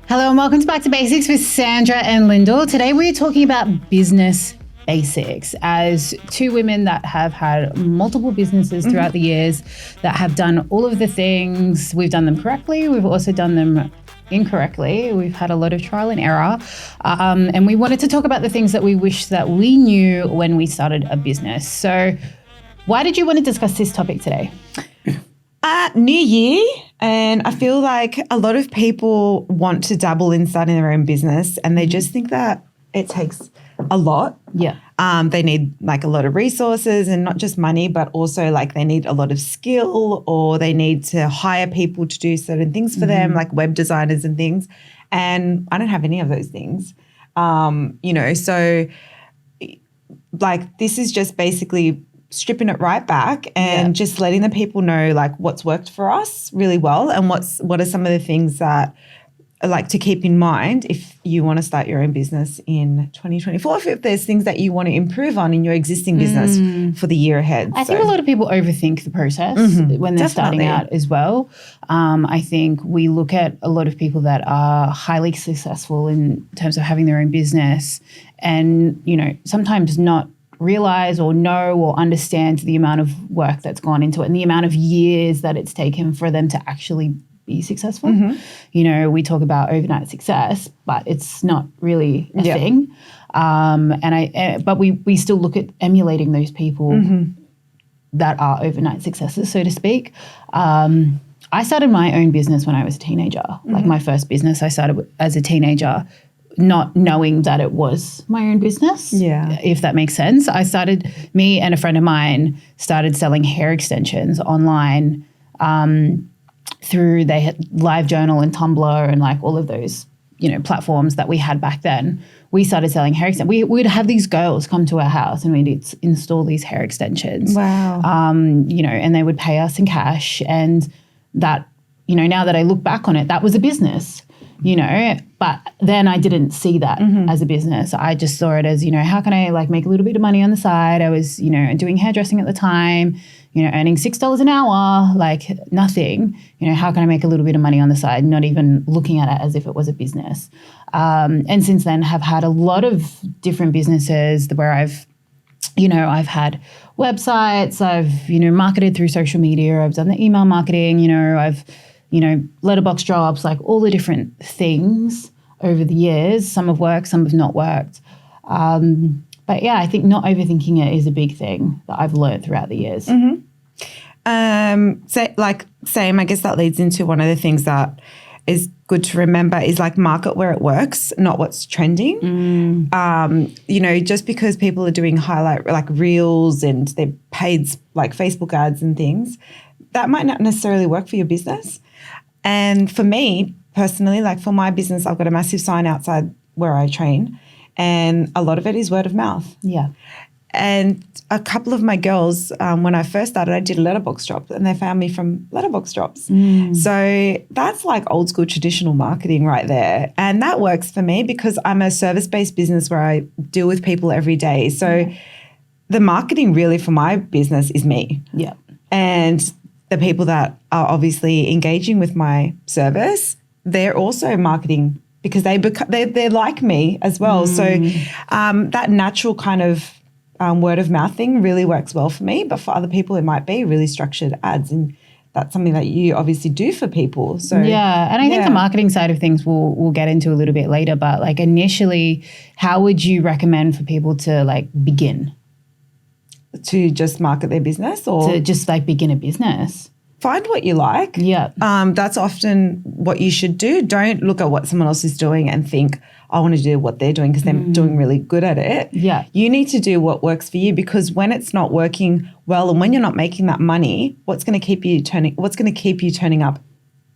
Hello and welcome to Back to Basics with Sandra and Lyndall. Today we're talking about business basics as two women that have had multiple businesses throughout the years, that have done all of the things. We've done them correctly. We've also done them incorrectly. We've had a lot of trial and error. And we wanted to talk about the things that we wish that we knew when we started a business. So why did you want to discuss this topic today? New year, and I feel like a lot of people want to dabble in starting their own business, and they just think that it takes a lot. Yeah. They need like a lot of resources, and not just money, but also like they need a lot of skill, or they need to hire people to do certain things for them, like web designers and things. And I don't have any of those things, so like this is just basically stripping it right back and just letting the people know like what's worked for us really well, and what are some of the things that like to keep in mind if you want to start your own business in 2024, if there's things that you want to improve on in your existing business for the year ahead. I think a lot of people overthink the process when they're starting out as well. I think we look at a lot of people that are highly successful in terms of having their own business, and sometimes not realize or know or understand the amount of work that's gone into it and the amount of years that it's taken for them to actually be successful. We talk about overnight success, but it's not really a thing. But we still look at emulating those people that are overnight successes, so to speak. I started my own business when I was a teenager. Like my first business I started as a teenager, not knowing that it was my own business, if that makes sense. Me and a friend of mine started selling hair extensions online through they had LiveJournal and Tumblr and like all of those, platforms that we had back then. We started selling hair extensions. We'd have these girls come to our house and we'd install these hair extensions. Wow. And they would pay us in cash. And that, now that I look back on it, that was a business. But then I didn't see that as a business. I just saw it as, how can I like make a little bit of money on the side? I was, doing hairdressing at the time, earning $6 an hour, like nothing. How can I make a little bit of money on the side? Not even looking at it as if it was a business. And since then have had a lot of different businesses where I've had websites, I've, marketed through social media, I've done the email marketing, I've letterbox drops, like all the different things over the years. Some have worked, some have not worked. But yeah, I think not overthinking it is a big thing that I've learned throughout the years. Same, I guess that leads into one of the things that is good to remember is like market where it works, not what's trending. Just because people are doing highlight like reels and they're paid like Facebook ads and things, that might not necessarily work for your business. And for me personally, like for my business, I've got a massive sign outside where I train, and a lot of it is word of mouth. Yeah. And a couple of my girls, when I first started, I did a letterbox drop, and they found me from letterbox drops. So that's like old school traditional marketing right there. And that works for me because I'm a service-based business where I deal with people every day. So the marketing really for my business is me. Yeah. And the people that are obviously engaging with my service, they're also marketing because they're like me as well. So that natural kind of word of mouth thing really works well for me. But for other people, it might be really structured ads, and that's something that you obviously do for people. So yeah, and I think the marketing side of things we'll get into a little bit later. But like initially, how would you recommend for people to like begin? To just market their business, or to just like begin a business? Find what you like. Yeah. That's often what you should do. Don't look at what someone else is doing and think, I want to do what they're doing because they're doing really good at it. Yeah. You need to do what works for you, because when it's not working well and when you're not making that money, what's going to keep you turning up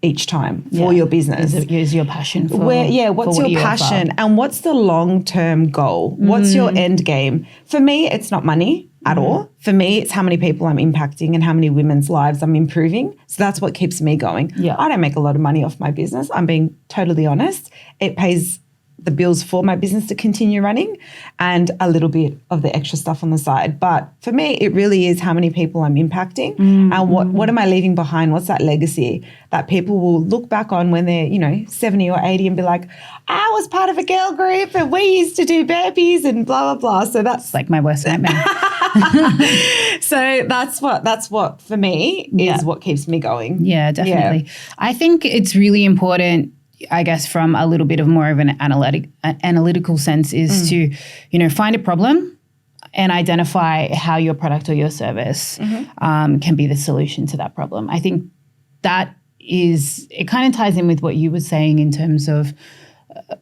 each time for your business? Is your passion for what's your passion and what's the long-term goal? What's your end game? For me, it's not money at all. For me, it's how many people I'm impacting and how many women's lives I'm improving. So that's what keeps me going. Yeah. I don't make a lot of money off my business. I'm being totally honest. It pays the bills for my business to continue running and a little bit of the extra stuff on the side. But for me, it really is how many people I'm impacting and what am I leaving behind? What's that legacy that people will look back on when they're, 70 or 80 and be like, I was part of a girl group and we used to do burpees and blah, blah, blah. So that's like my worst nightmare. So that's what for me is what keeps me going. Yeah, definitely. Yeah. I think it's really important, I guess, from a little bit of more of an analytical sense is to, find a problem and identify how your product or your service can be the solution to that problem. I think that it kind of ties in with what you were saying in terms of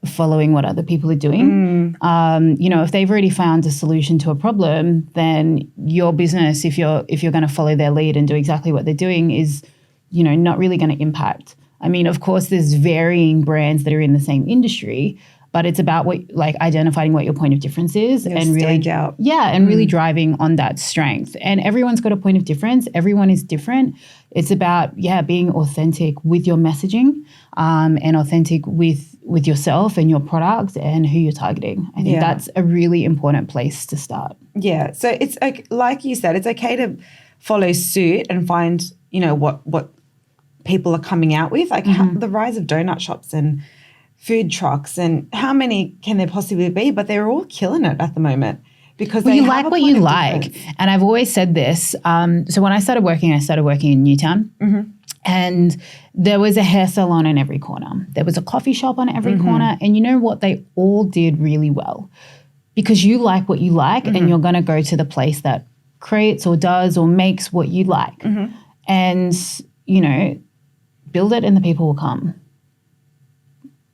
following what other people are doing. If they've already found a solution to a problem, then your business, if you're going to follow their lead and do exactly what they're doing, is, not really going to impact. I mean, of course, there's varying brands that are in the same industry, but it's about identifying what your point of difference is and really out. And really driving on that strength. And everyone's got a point of difference. Everyone is different. It's about being authentic with your messaging and authentic with yourself and your product and who you're targeting. I think that's a really important place to start. Yeah. So it's like you said, it's okay to follow suit and find what people are coming out with, like the rise of donut shops and food trucks, and how many can there possibly be? But they're all killing it at the moment because you like what you like. And I've always said this. So when I started working in Newtown, and there was a hair salon on every corner. There was a coffee shop on every corner. And you know what? They all did really well because you like what you like and you're going to go to the place that creates or does or makes what you like. And, build it and the people will come.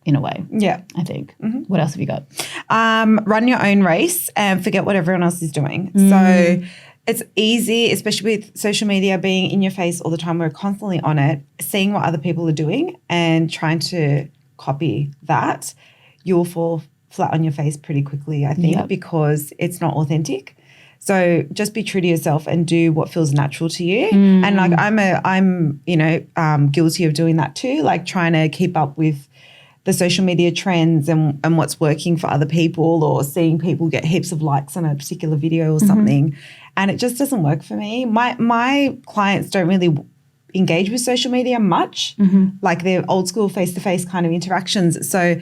In a way. Yeah. I think. What else have you got? Run your own race and forget what everyone else is doing. So it's easy, especially with social media being in your face all the time. We're constantly on it, seeing what other people are doing and trying to copy that. You'll fall flat on your face pretty quickly, I think, because it's not authentic. So just be true to yourself and do what feels natural to you. And like I'm guilty of doing that too, like trying to keep up with the social media trends and what's working for other people, or seeing people get heaps of likes on a particular video or something. And it just doesn't work for me. My clients don't really engage with social media much, like they're old school face-to-face kind of interactions. So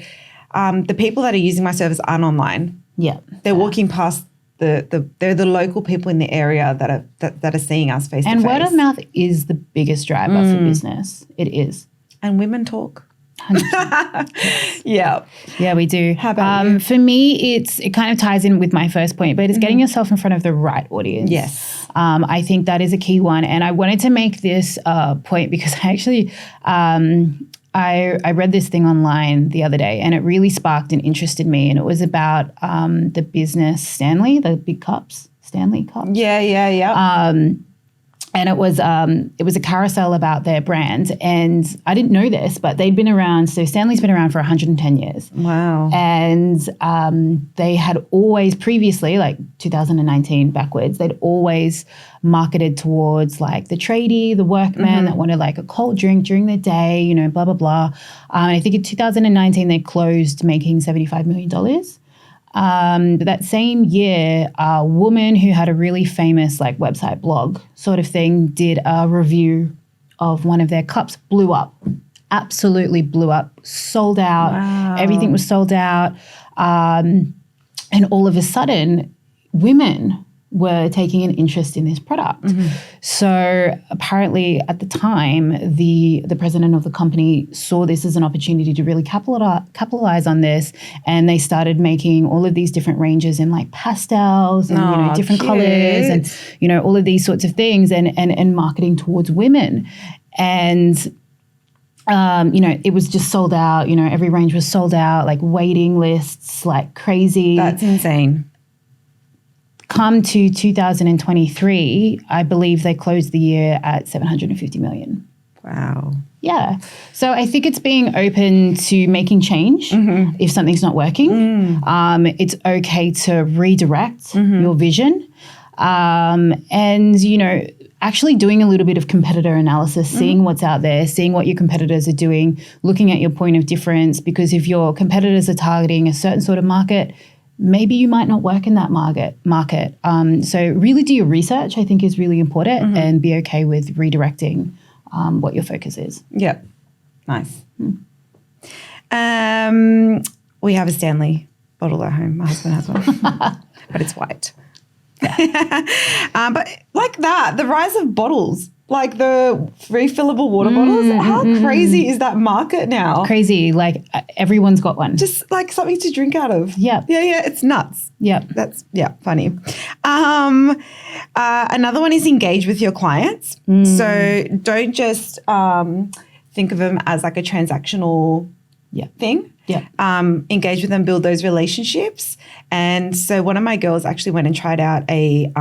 the people that are using my service aren't online. Yeah. They're walking past they're the local people in the area that are seeing us face to face. And word of mouth is the biggest driver for business. It is. And women talk. 100%. Yeah, we do. How about you? For me, it kind of ties in with my first point, but it's getting yourself in front of the right audience. Yes. I think that is a key one. And I wanted to make this point because I actually I read this thing online the other day and it really sparked and interested me. And it was about the business Stanley, the big cups, Stanley cups. Yeah. And it was a carousel about their brand. And I didn't know this, but they'd been around. So Stanley's been around for 110 years. Wow. And they had always previously, like 2019 backwards, they'd always marketed towards like the tradie, the workman that wanted like a cold drink during the day, blah, blah, blah. I think in 2019, they closed making $75 million. But that same year, a woman who had a really famous like website blog sort of thing did a review of one of their cups, blew up, absolutely blew up, sold out. Wow. Everything was sold out. And all of a sudden, women were taking an interest in this product. So apparently at the time, the president of the company saw this as an opportunity to really capitalize on this. And they started making all of these different ranges in like pastels and different colors and, all of these sorts of things and marketing towards women. And it was just sold out, every range was sold out, like waiting lists, like crazy. That's insane. Come to 2023, I believe they closed the year at $750 million. Wow. Yeah. So I think it's being open to making change if something's not working. It's okay to redirect your vision. And, actually doing a little bit of competitor analysis, seeing what's out there, seeing what your competitors are doing, looking at your point of difference, because if your competitors are targeting a certain sort of market, maybe you might not work in that market. So really do your research, I think, is really important, and be okay with redirecting what your focus is. Yep. Nice. We have a Stanley bottle at home. My husband has one, but it's white. But like that, the rise of bottles, like the refillable water bottles, how crazy is that market now? Crazy. Like everyone's got one. Just like something to drink out of. Yeah. Yeah. It's nuts. Yeah. That's, funny. Another one is engage with your clients. So don't just think of them as like a transactional thing. Yeah. Engage with them, build those relationships. And so one of my girls actually went and tried out a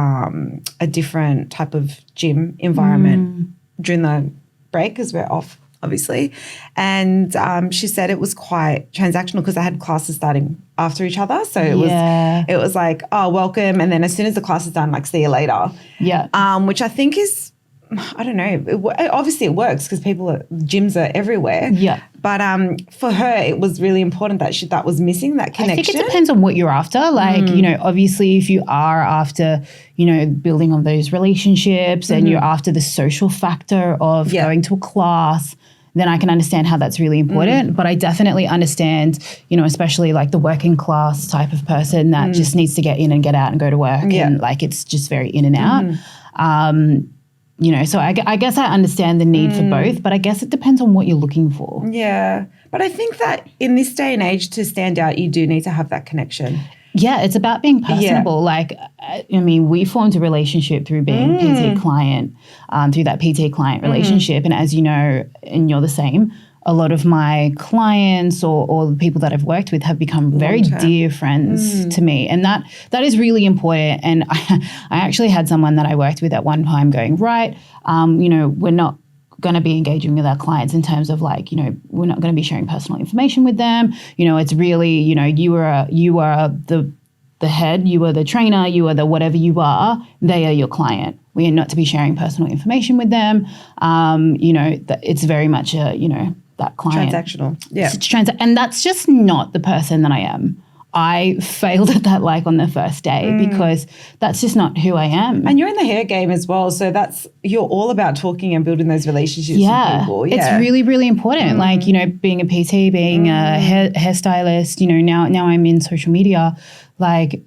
different type of gym environment during the break, because we're off, obviously. And she said it was quite transactional because they had classes starting after each other. So it was like, oh, welcome. And then as soon as the class is done, like, see you later. Yeah. Which I think is, I don't know, obviously it works because gyms are everywhere. Yeah. But for her, it was really important that was missing, that connection. I think it depends on what you're after. Like, obviously if you are after, building on those relationships and you're after the social factor of going to a class, then I can understand how that's really important. But I definitely understand, especially like the working class type of person that just needs to get in and get out and go to work. And like, it's just very in and out. So I guess I understand the need for both, but I guess it depends on what you're looking for. Yeah. But I think that in this day and age, to stand out, you do need to have that connection. Yeah, it's about being personable. Like, we formed a relationship through being PT client, through that PT client relationship. And as you know, and you're the same, a lot of my clients or the people that I've worked with have become very dear friends to me. And that is really important. And I actually had someone that I worked with at one time going, right, we're not going to be engaging with our clients in terms of like, we're not going to be sharing personal information with them. It's really, you are the head, you are the trainer, you are the whatever you are, they are your client. We are not to be sharing personal information with them. It's very much that client. Transactional. Yeah. And that's just not the person that I am. I failed at that like on the first day because that's just not who I am. And you're in the hair game as well. So you're all about talking and building those relationships with people. Yeah. It's really, really important. Like, being a PT, being a hairstylist, now I'm in social media, like,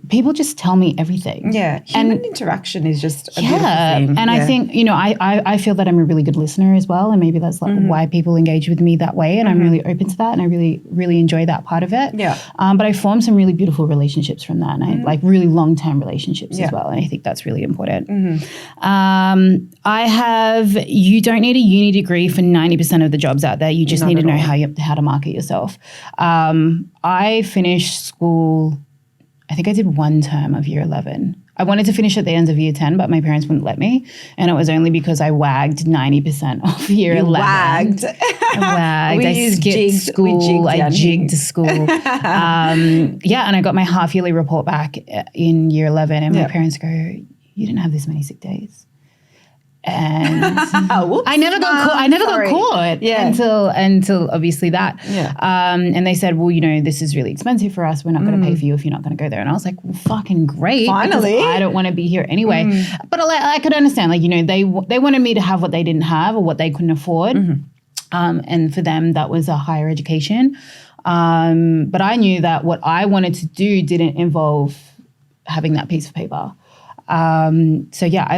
people just tell me everything. Yeah. Human interaction is just a beautiful thing. And I think, I feel that I'm a really good listener as well. And maybe that's like why people engage with me that way. And I'm really open to that. And I really, really enjoy that part of it. Yeah. But I formed some really beautiful relationships from that. And I like really long-term relationships as well. And I think that's really important. You don't need a uni degree for 90% of the jobs out there. You just need to know how to market yourself. I finished school, I think I did one term of year 11. I wanted to finish at the end of year 10, but my parents wouldn't let me. And it was only because I wagged 90% of year 11. Wagged. I wagged. I skipped school. I jigged school. And I got my half-yearly report back in year 11. And my parents go, you didn't have this many sick days. And I never got caught until obviously that. Yeah. And they said, well, this is really expensive for us. We're not going to pay for you if you're not going to go there. And I was like, well, fucking great. Finally. I don't want to be here anyway. But I could understand, like, they wanted me to have what they didn't have or what they couldn't afford. And for them, that was a higher education. But I knew that what I wanted to do didn't involve having that piece of paper. I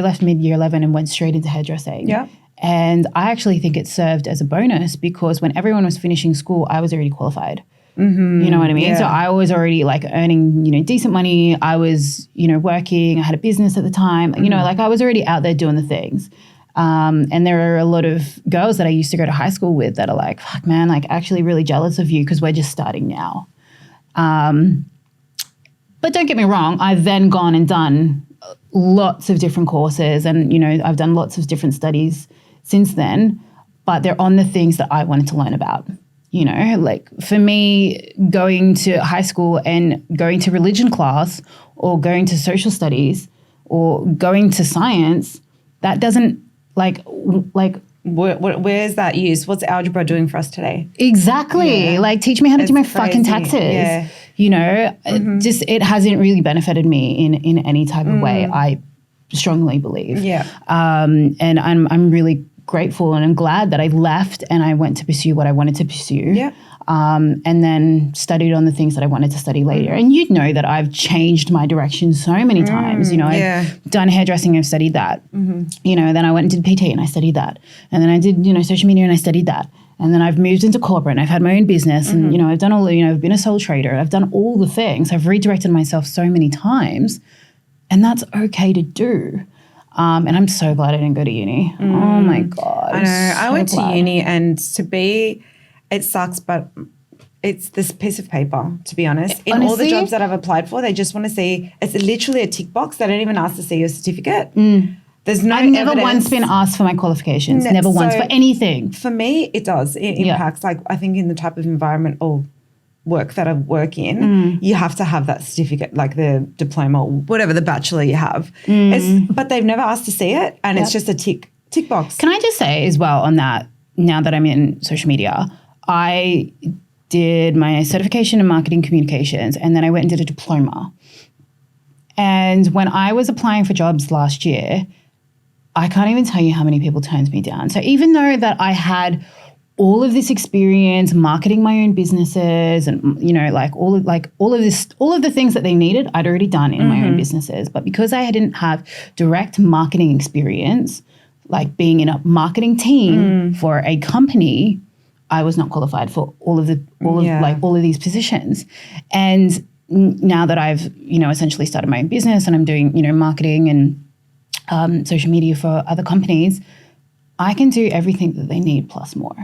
left mid-year 11 and went straight into hairdressing. Yeah. And I actually think it served as a bonus because when everyone was finishing school, I was already qualified. You know what I mean? Yeah. So I was already like earning, decent money. I was, working. I had a business at the time. Like I was already out there doing the things. And there are a lot of girls that I used to go to high school with that are like, fuck man, like actually really jealous of you because we're just starting now. But don't get me wrong. I've then gone and done lots of different courses and, I've done lots of different studies since then, but they're on the things that I wanted to learn about. Like for me, going to high school and going to religion class or going to social studies or going to science, that doesn't where's that used? What's algebra doing for us today? Exactly. Yeah. Like teach me how to do my fucking crazy. taxes. Yeah. You know, just it hasn't really benefited me in any type of way, I strongly believe. Yeah. And I'm really grateful and I'm glad that I left and I went to pursue what I wanted to pursue. Yeah. And then studied on the things that I wanted to study later. And you'd know that I've changed my direction so many times. You know, I've done hairdressing, I've studied that. You know, then I went and did PT and I studied that. And then I did, you know, social media and I studied that. And then I've moved into corporate and I've had my own business and, you know, I've done all, you know, I've been a sole trader. I've done all the things. I've redirected myself so many times and that's okay to do. And I'm so glad I didn't go to uni. Oh my God. I know. I went to uni and it sucks, but it's this piece of paper, to be honest. In all the jobs that I've applied for, they just want to see, it's literally a tick box. They don't even ask to see your certificate. There's no I've never evidence. once been asked for my qualifications, never once for anything. For me, it does. It impacts, like I think in the type of environment or work that I work in, you have to have that certificate, like the diploma or whatever, the bachelor you have. But they've never asked to see it and it's just a tick box. Can I just say as well on that, now that I'm in social media, I did my certification in marketing communications and then I went and did a diploma. And when I was applying for jobs last year, I can't even tell you how many people turned me down. So even though that I had all of this experience marketing my own businesses and, you know, all of the things that they needed, I'd already done in my own businesses. But because I didn't have direct marketing experience, like being in a marketing team for a company, I was not qualified for all of these positions. And now that I've, you know, essentially started my own business and I'm doing, you know, marketing and social media for other companies, I can do everything that they need plus more.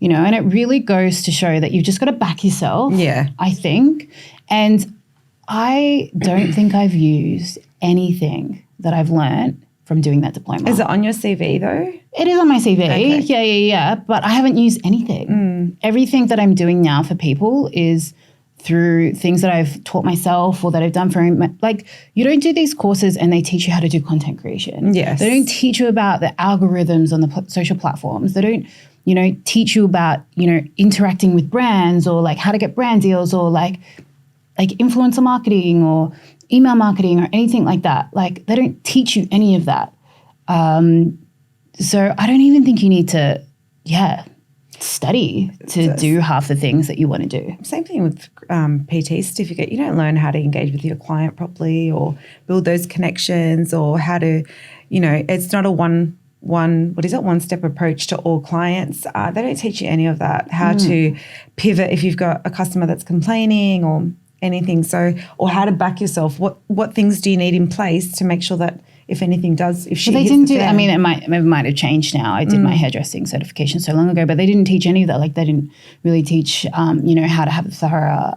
You know, and it really goes to show that you've just got to back yourself, I think. And I don't think I've used anything that I've learned from doing that diploma. Is it on your CV though? It is on my CV. Okay. Yeah. But I haven't used anything. Everything that I'm doing now for people is through things that I've taught myself or that I've done for, like, you don't do these courses and they teach you how to do content creation. Yes. They don't teach you about the algorithms on the social platforms. They don't, you know, teach you about, you know, interacting with brands or like how to get brand deals or like influencer marketing or email marketing or anything like that. Like they don't teach you any of that. So I don't even think you need to, study to do half the things that you want to do. Same thing with PT certificate. You don't learn how to engage with your client properly or build those connections or how to, you know, it's not a one-step approach to all clients. They don't teach you any of that, how to pivot if you've got a customer that's complaining or anything. So, or how to back yourself. What things do you need in place to make sure that if anything does, if she they hits didn't the do. fan. I mean, it might have changed now. I did my hairdressing certification so long ago, but they didn't teach any of that. Like they didn't really teach, you know, how to have a thorough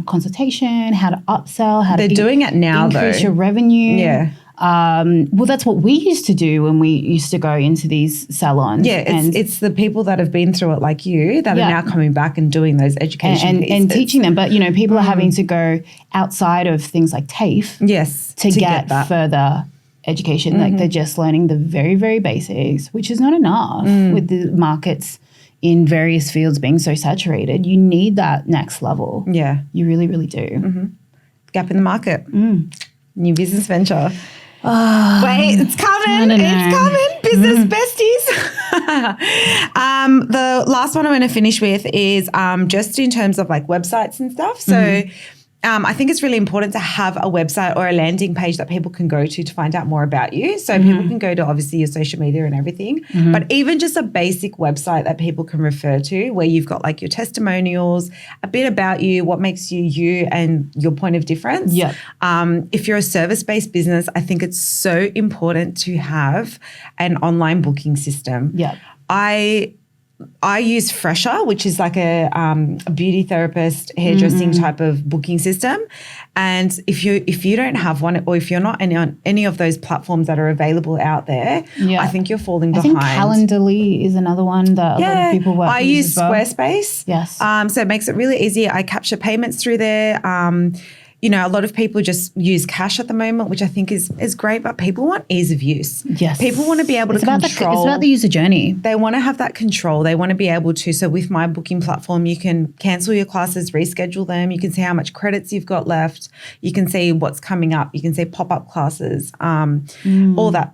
consultation, how to upsell, how They're doing it now, increase though. your revenue. Yeah. Well, that's what we used to do when we used to go into these salons. Yeah, it's the people that have been through it like you that are now coming back and doing those education pieces. And teaching them. But, you know, people are having to go outside of things like TAFE to get further education. Like they're just learning the very, very basics, which is not enough with the markets in various fields being so saturated. You need that next level. Yeah. You really, really do. Gap in the market. New business venture. Wait, it's coming. It's coming. Business besties. The last one I'm going to finish with is just in terms of like websites and stuff. So I think it's really important to have a website or a landing page that people can go to find out more about you. So people can go to obviously your social media and everything, but even just a basic website that people can refer to where you've got like your testimonials, a bit about you, what makes you you and your point of difference. Yep. If you're a service-based business, I think it's so important to have an online booking system. Yep. I use Fresher, which is like a beauty therapist, hairdressing type of booking system. And if you don't have one or if you're not on any of those platforms that are available out there, I think you're falling behind. I think Calendly is another one that a lot of people work with. I use as well. Squarespace. Yes. So it makes it really easy. I capture payments through there. a lot of people just use cash at the moment, which I think is great, but people want ease of use. Yes. People want to be able to control. It's about the user journey. They want to have that control. They want to be able to. So with my booking platform, you can cancel your classes, reschedule them. You can see how much credits you've got left. You can see what's coming up. You can see pop-up classes, all that,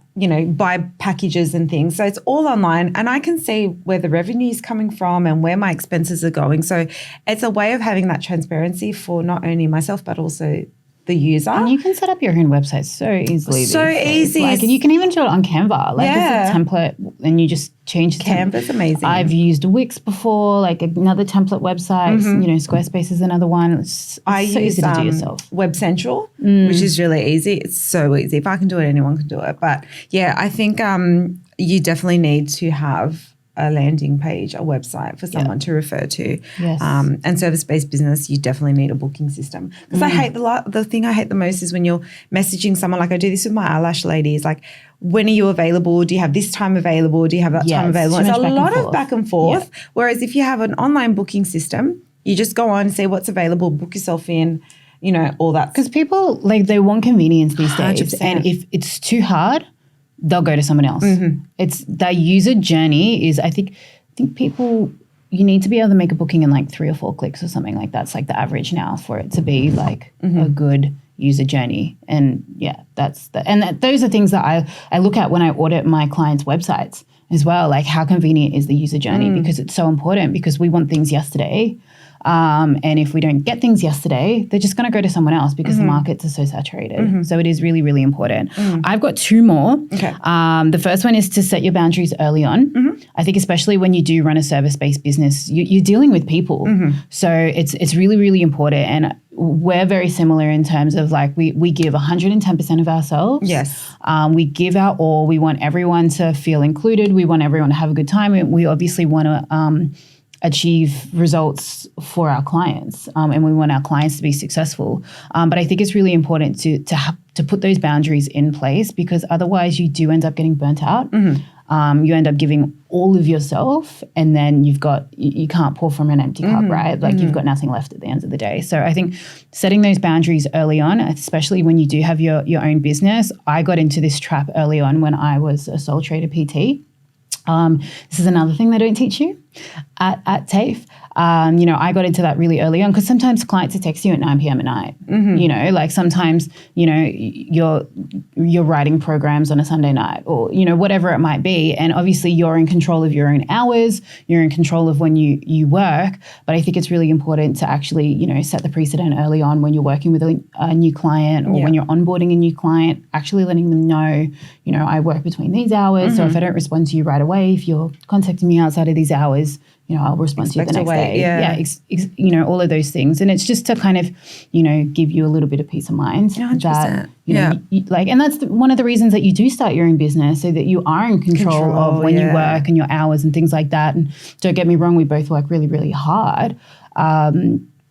buy packages and things. So it's all online, and I can see where the revenue is coming from and where my expenses are going. So it's a way of having that transparency for not only myself, but also the user. And you can set up your own website so easily. So easy. And you can even do it on Canva. There's a template and you just change the Canva's amazing. I've used Wix before, another template website. Squarespace is another one. It's so easy to do yourself. Web Central, which is really easy. It's so easy. If I can do it, anyone can do it. But yeah, I think you definitely need to have a landing page, a website for someone to refer to. Yes. And service-based business, you definitely need a booking system. Because I hate the thing I hate the most is when you're messaging someone, I do this with my eyelash ladies, when are you available? Do you have this time available? Do you have that time available? It's a lot of back and forth. Yeah. Whereas if you have an online booking system, you just go on, see what's available, book yourself in, all that. Because people, they want convenience these days. 100%. And if it's too hard, they'll go to someone else. It's that user journey is, I think people, you need to be able to make a booking in 3 or 4 clicks or something like that. It's the average now for it to be a good user journey. And yeah, those are things that I look at when I audit my clients' websites as well. How convenient is the user journey? Because it's so important, because we want things yesterday. And if we don't get things yesterday, they're just going to go to someone else because the markets are so saturated. So it is really, really important. I've got 2 more. Okay. The first one is to set your boundaries early on. I think especially when you do run a service-based business, you're dealing with people. So it's really, really important. And we're very similar in terms of we give 110% of ourselves. Yes. We give our all. We want everyone to feel included. We want everyone to have a good time. We obviously want to achieve results for our clients, and we want our clients to be successful. But I think it's really important to put those boundaries in place, because otherwise you do end up getting burnt out. You end up giving all of yourself, and then you can't pour from an empty cup, right? You've got nothing left at the end of the day. So I think setting those boundaries early on, especially when you do have your own business. I got into this trap early on when I was a sole trader PT. This is another thing they don't teach you at TAFE. I got into that really early on, because sometimes clients are texting you at 9 p.m. at night. Sometimes, you're writing programs on a Sunday night, or, whatever it might be. And obviously you're in control of your own hours, you're in control of when you work. But I think it's really important to actually, set the precedent early on when you're working with a new client, or when you're onboarding a new client, actually letting them know, I work between these hours. So if I don't respond to you right away, if you're contacting me outside of these hours, I'll respond to you the next day. Yeah. All of those things. And it's just to kind of, give you a little bit of peace of mind. 100%. That, and that's one of the reasons that you do start your own business, so that you are in control of when you work and your hours and things like that. And don't get me wrong, we both work really, really hard.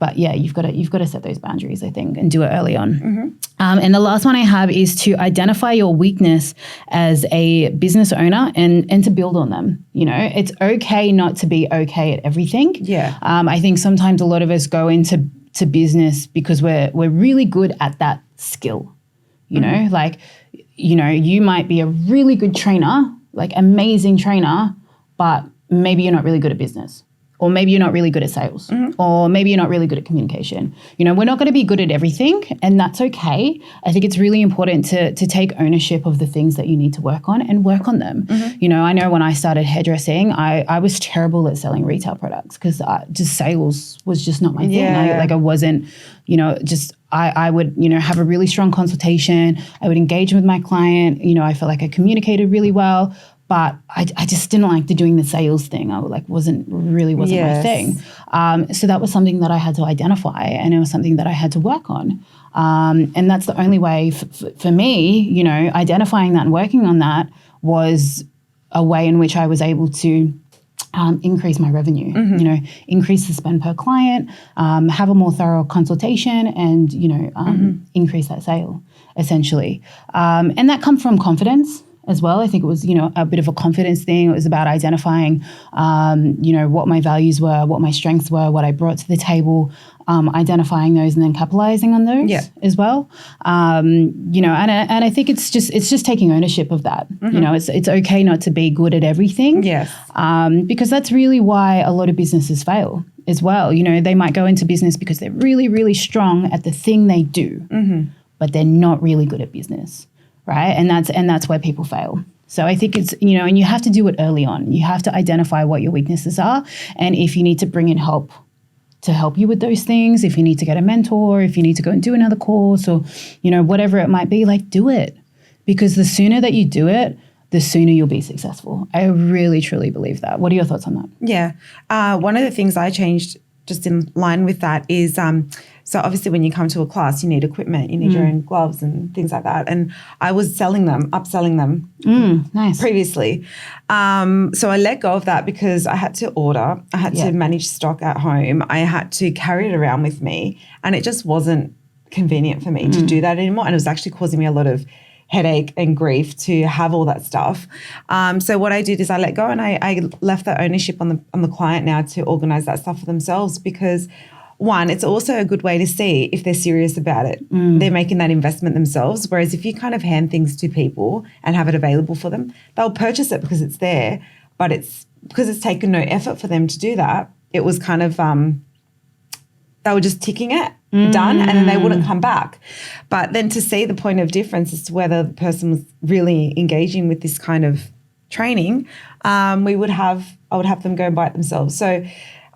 But yeah, you've got to set those boundaries, I think, and do it early on. And the last one I have is to identify your weakness as a business owner and to build on them. It's okay not to be okay at everything. Yeah. I think sometimes a lot of us go into business because we're really good at that skill. You might be a really good trainer, amazing trainer, but maybe you're not really good at business. Or maybe you're not really good at sales, or maybe you're not really good at communication. We're not going to be good at everything, and that's okay. I think it's really important to take ownership of the things that you need to work on and work on them. I know when I started hairdressing, I was terrible at selling retail products, because just sales was just not my thing. I wasn't, I would, have a really strong consultation. I would engage with my client. I felt like I communicated really well. But I just didn't like doing the sales thing. I wasn't my thing. So that was something that I had to identify, and it was something that I had to work on. And that's the only way for me, identifying that and working on that was a way in which I was able to increase my revenue, increase the spend per client, have a more thorough consultation, and, increase that sale, essentially. And that comes from confidence as well. I think it was, a bit of a confidence thing. It was about identifying, what my values were, what my strengths were, what I brought to the table, identifying those and then capitalizing on those as well. And I think it's just taking ownership of that. It's okay not to be good at everything. Yes. Because that's really why a lot of businesses fail as well. They might go into business because they're really, really strong at the thing they do, but they're not really good at business. Right. And that's where people fail. So I think it's, and you have to do it early on. You have to identify what your weaknesses are. And if you need to bring in help to help you with those things, if you need to get a mentor, if you need to go and do another course or, whatever it might be, like do it. Because the sooner that you do it, the sooner you'll be successful. I really, truly believe that. What are your thoughts on that? Yeah. One of the things I changed just in line with that is, so obviously when you come to a class, you need equipment, you need your own gloves and things like that. And I was upselling them nice. previously. So I let go of that because I had to order, I had to manage stock at home, I had to carry it around with me, and it just wasn't convenient for me to do that anymore. And it was actually causing me a lot of headache and grief to have all that stuff. So what I did is I let go and I left that ownership on the client now to organize that stuff for themselves, because one, it's also a good way to see if they're serious about it. They're making that investment themselves. Whereas if you kind of hand things to people and have it available for them, they'll purchase it because it's there, but it's because it's taken no effort for them to do that. It was kind of, they were just ticking it, done, and then they wouldn't come back. But then to see the point of difference as to whether the person was really engaging with this kind of training, I would have them go and buy it themselves. So,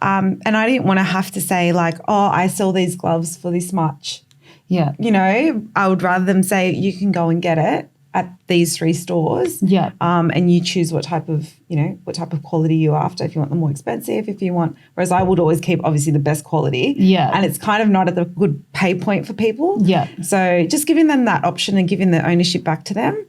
and I didn't want to have to say like, oh, I sell these gloves for this much. Yeah. I would rather them say, you can go and get it at these 3 stores. Yeah. And you choose what type of quality you're after. If you want the more expensive, whereas I would always keep obviously the best quality. Yeah. And it's kind of not at the good pay point for people. Yeah. So just giving them that option and giving the ownership back to them.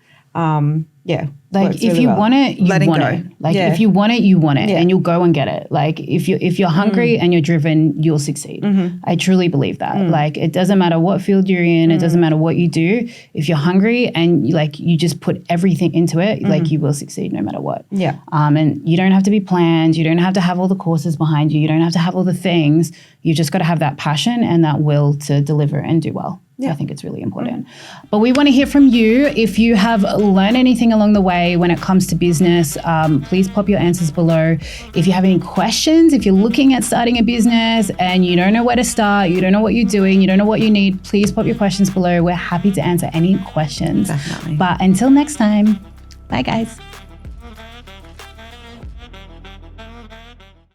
Like if you want it, you want it. Like if you want it, you want it, and you'll go and get it. Like if you're hungry and you're driven, you'll succeed. I truly believe that. Like it doesn't matter what field you're in, it doesn't matter what you do. If you're hungry and you just put everything into it, like you will succeed no matter what. Yeah. And you don't have to be planned. You don't have to have all the courses behind you. You don't have to have all the things. You just got to have that passion and that will to deliver and do well. Yeah. I think it's really important. But we want to hear from you. If you have learned anything along the way when it comes to business, please pop your answers below. If you have any questions, if you're looking at starting a business and you don't know where to start, you don't know what you're doing, you don't know what you need, please pop your questions below. We're happy to answer any questions. Definitely. But until next time, bye guys.